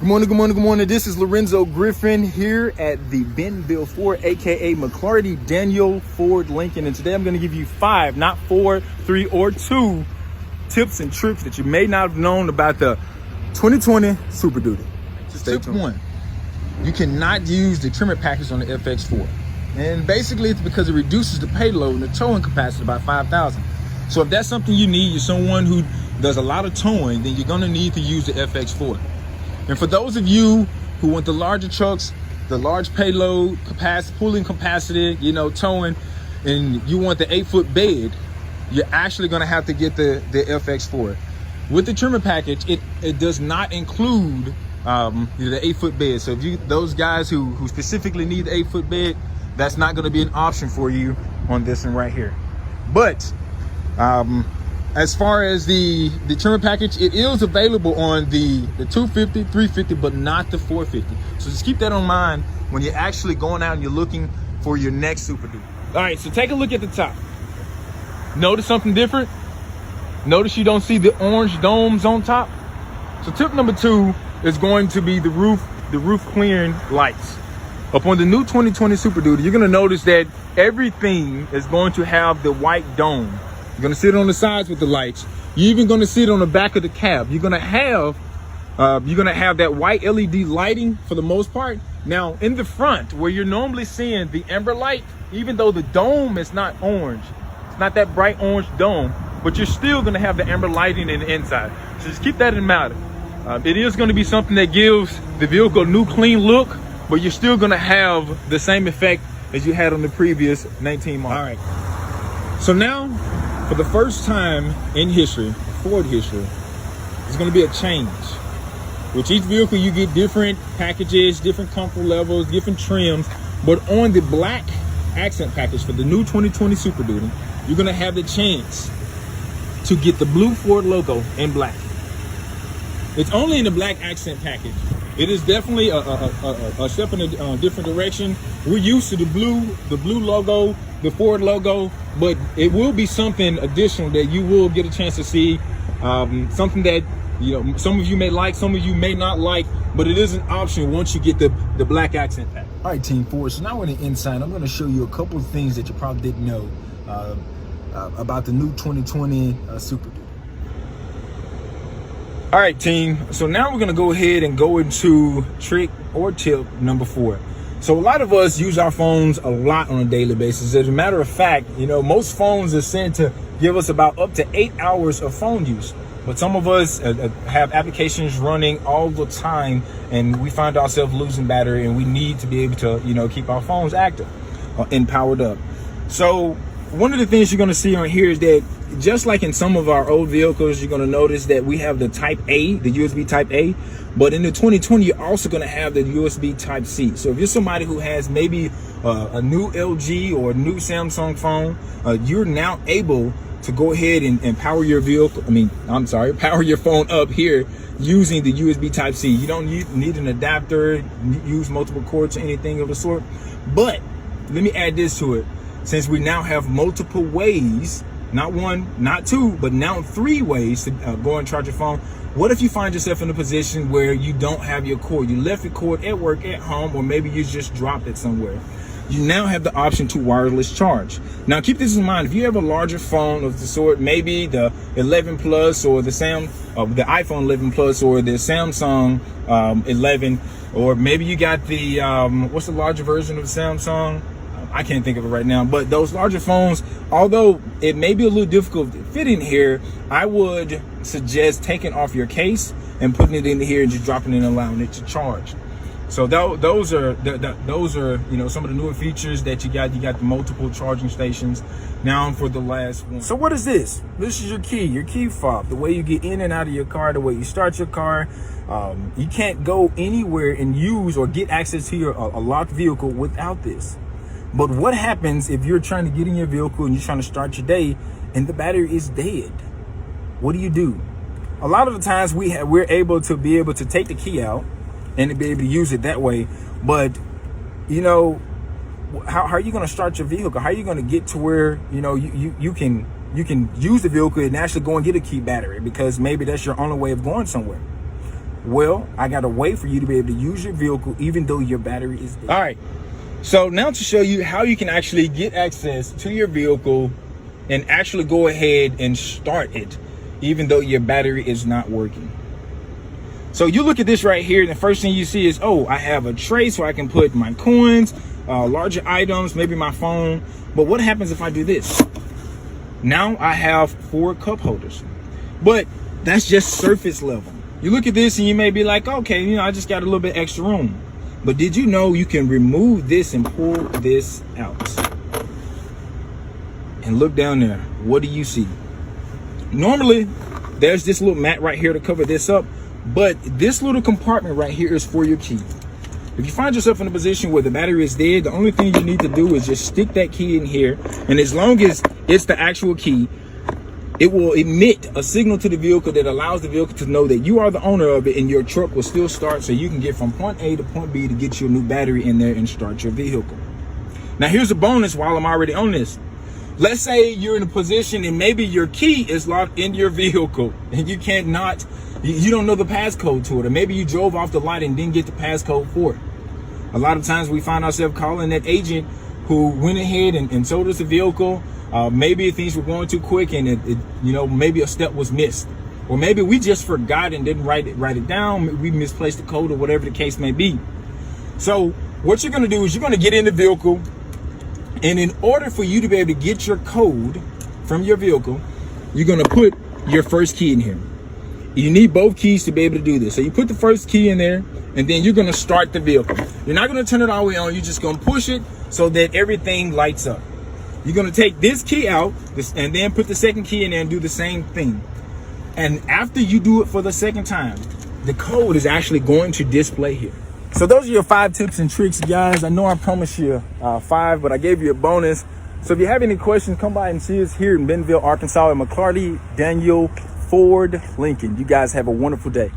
Good morning, good morning, good morning. This is Lorenzo Griffin here at the Bentonville Ford, aka McLarty Daniel Ford Lincoln. And today I'm going to give you 5, not 4, 3, or 2 tips and tricks that you may not have known about the 2020 Super Duty. Tip 1, you cannot use the trimmer package on the FX4. And basically it's because it reduces the payload and the towing capacity by 5,000. So if that's something you need, you're someone who does a lot of towing, then you're going to need to use the FX4. And for those of you who want the larger trucks, the large payload, capacity, pulling capacity, towing, and you want the 8-foot bed, you're actually going to have to get the FX4. With the trimmer package, it does not include the 8-foot bed. So if those guys who specifically need the 8-foot bed, that's not going to be an option for you on this one right here. But as far as the trimmer package, it is available on the 250, 350, but not the 450. So just keep that in mind when you're actually going out and you're looking for your next Super Duty. All right, so take a look at the top. Notice something different? Notice you don't see the orange domes on top? So tip number 2 is going to be the roof clearing lights. Upon the new 2020 Super Duty, you're gonna notice that everything is going to have the white dome. You're gonna sit on the sides with the lights. You're even gonna sit on the back of the cab. You're gonna have that white LED lighting for the most part. Now in the front, where you're normally seeing the amber light, even though the dome is not orange, it's not that bright orange dome, but you're still gonna have the amber lighting in the inside. So just keep that in mind. It is gonna be something that gives the vehicle a new clean look, but you're still gonna have the same effect as you had on the previous 19 model. All right, so now, for the first time in history, Ford history, there's going to be a change. With each vehicle, you get different packages, different comfort levels, different trims. But on the black accent package for the new 2020 Super Duty, you're going to have the chance to get the blue Ford logo in black. It's only in the black accent package. It is definitely a step in a different direction. We're used to the blue logo, the Ford logo, but it will be something additional that you will get a chance to see. Something that some of you may like, some of you may not like, but it is an option once you get the black accent pack. All right, Team Ford. So now on the inside, I'm going to show you a couple of things that you probably didn't know about the new 2020 Super Duty. All right, team. So now we're going to go ahead and go into trick or tip number 4. So a lot of us use our phones a lot on a daily basis. As a matter of fact, most phones are sent to give us about up to 8 hours of phone use. But some of us have applications running all the time, and we find ourselves losing battery, and we need to be able to, keep our phones active and powered up. So one of the things you're going to see on here is that just like in some of our old vehicles, you're going to notice that we have the Type A, the USB Type A, but in the 2020, you're also going to have the USB Type C. So if you're somebody who has maybe a new LG or a new Samsung phone, you're now able to go ahead and power your vehicle. Power your phone up here using the USB Type C. You don't need an adapter, use multiple cords or anything of the sort. But let me add this to it. Since we now have multiple ways, not 1, not 2, but now 3 ways to go and charge your phone. What if you find yourself in a position where you don't have your cord? You left your cord at work, at home, or maybe you just dropped it somewhere. You now have the option to wireless charge. Now keep this in mind. If you have a larger phone of the sort, maybe the 11 Plus or the iPhone 11 Plus or the Samsung 11, or maybe you got the, what's the larger version of the Samsung? I can't think of it right now, but those larger phones, although it may be a little difficult to fit in here, I would suggest taking off your case and putting it in here and just dropping it and allowing it to charge. So those are some of the newer features that you got. You got the multiple charging stations. Now for the last one. So what is this? This is your key fob, the way you get in and out of your car, the way you start your car. You can't go anywhere and use or get access to a locked vehicle without this. But what happens if you're trying to get in your vehicle and you're trying to start your day and the battery is dead? What do? A lot of the times we're able to take the key out and to be able to use it that way. But how are you going to start your vehicle? How are you going to get to where you can use the vehicle and actually go and get a key battery, because maybe that's your only way of going somewhere? Well, I got a way for you to be able to use your vehicle even though your battery is dead. All right. So now to show you how you can actually get access to your vehicle and actually go ahead and start it even though your battery is not working. So you look at this right here, and the first thing you see is, oh, I have a tray so I can put my coins, larger items, maybe my phone. But what happens if I do this? Now I have 4 cup holders, but that's just surface level. You look at this and you may be like, okay, you know, I just got a little bit extra room. But did you know you can remove this and pull this out? And look down there. What do you see? Normally, there's this little mat right here to cover this up. But this little compartment right here is for your key. If you find yourself in a position where the battery is dead, the only thing you need to do is just stick that key in here. And as long as it's the actual key, it will emit a signal to the vehicle that allows the vehicle to know that you are the owner of it, and your truck will still start so you can get from point A to point B to get your new battery in there and start your vehicle. Now, here's a bonus while I'm already on this. Let's say you're in a position and maybe your key is locked in your vehicle and you don't know the passcode to it, or maybe you drove off the lot and didn't get the passcode for it. A lot of times we find ourselves calling that agent who went ahead and sold us the vehicle. Maybe things were going too quick and maybe a step was missed, or maybe we just forgot and didn't write it down. We misplaced the code or whatever the case may be. So what you're going to do is you're going to get in the vehicle, and in order for you to be able to get your code from your vehicle, you're going to put your first key in here. You need both keys to be able to do this. So you put the first key in there, and then you're going to start the vehicle. You're not going to turn it all the way on. You're just going to push it so that everything lights up. You're going to take this key out and then put the second key in there and do the same thing. And after you do it for the second time, the code is actually going to display here. So those are your 5 tips and tricks, guys. I know I promised you 5, but I gave you a bonus. So if you have any questions, come by and see us here in Bentonville, Arkansas at McLarty Daniel Ford Lincoln. You guys have a wonderful day.